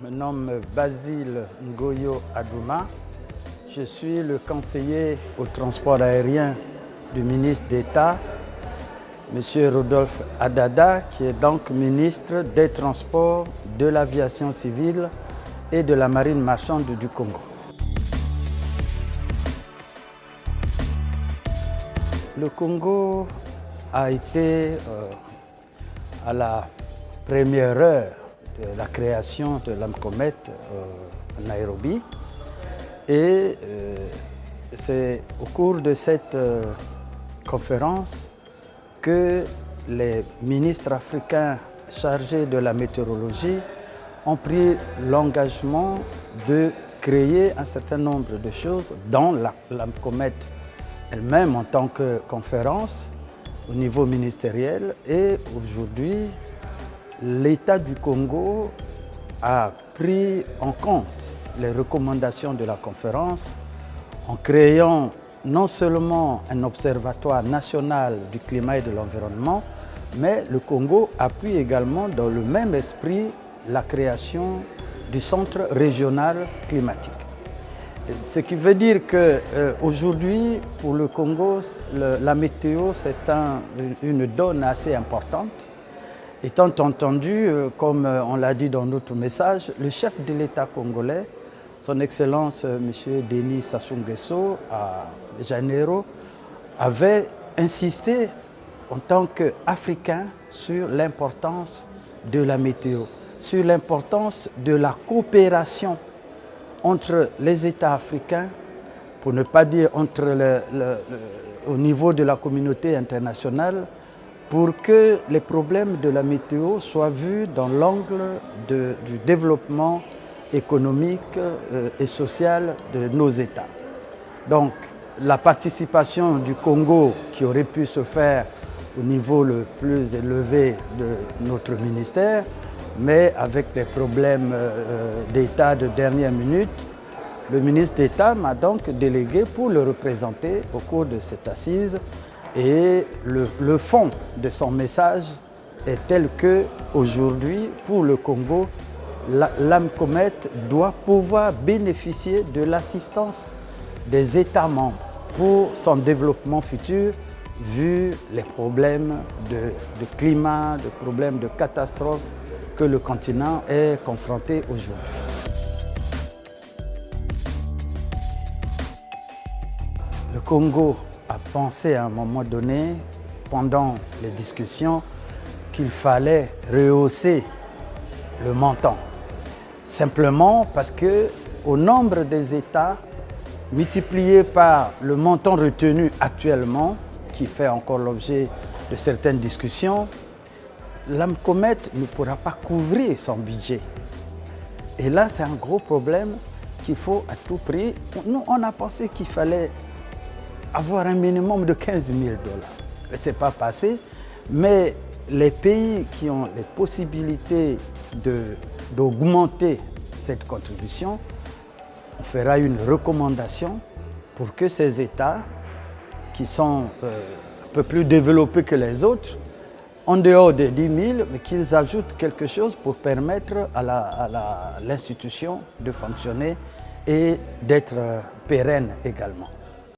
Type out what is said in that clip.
Je me nomme Basile Ngoyo Adouma. Je suis le conseiller au transport aérien du ministre d'État, M. Rodolphe Adada, qui est donc ministre des Transports, de l'Aviation civile et de la Marine marchande du Congo. Le Congo a été à la première heure de la création de l'AMCOMET à Nairobi. Et c'est au cours de cette conférence que les ministres africains chargés de la météorologie ont pris l'engagement de créer un certain nombre de choses dans l'AMCOMET elle-même en tant que conférence au niveau ministériel. Et aujourd'hui, l'État du Congo a pris en compte les recommandations de la conférence en créant non seulement un observatoire national du climat et de l'environnement, mais le Congo appuie également dans le même esprit la création du centre régional climatique. Ce qui veut dire qu'aujourd'hui, pour le Congo, la météo, c'est une donne assez importante. Étant entendu, comme on l'a dit dans notre message, le chef de l'État congolais, son Excellence M. Denis Sassou Nguesso, à Janeiro, avait insisté en tant qu'Africain sur l'importance de la météo, sur l'importance de la coopération entre les États africains, pour ne pas dire au niveau de la communauté internationale, pour que les problèmes de la météo soient vus dans l'angle du développement économique et social de nos États. Donc, la participation du Congo, qui aurait pu se faire au niveau le plus élevé de notre ministère, mais avec des problèmes d'État de dernière minute, le ministre d'État m'a donc délégué pour le représenter au cours de cette assise. Et le fond de son message est tel qu'aujourd'hui, pour le Congo, l'AMCOMET doit pouvoir bénéficier de l'assistance des États membres pour son développement futur, vu les problèmes de climat, les problèmes de catastrophes que le continent est confronté aujourd'hui. Le Congo a pensé à un moment donné, pendant les discussions, qu'il fallait rehausser le montant. Simplement parce qu'au nombre des États, multiplié par le montant retenu actuellement, qui fait encore l'objet de certaines discussions, l'AMCOMET ne pourra pas couvrir son budget. Et là, c'est un gros problème qu'il faut à tout prix. Nous, on a pensé qu'il fallait avoir un minimum de 15 000 $. Ce n'est pas passé, mais les pays qui ont les possibilités d'augmenter cette contribution, on fera une recommandation pour que ces États, qui sont un peu plus développés que les autres, en dehors des 10 000, mais qu'ils ajoutent quelque chose pour permettre à l'institution de fonctionner et d'être pérenne également.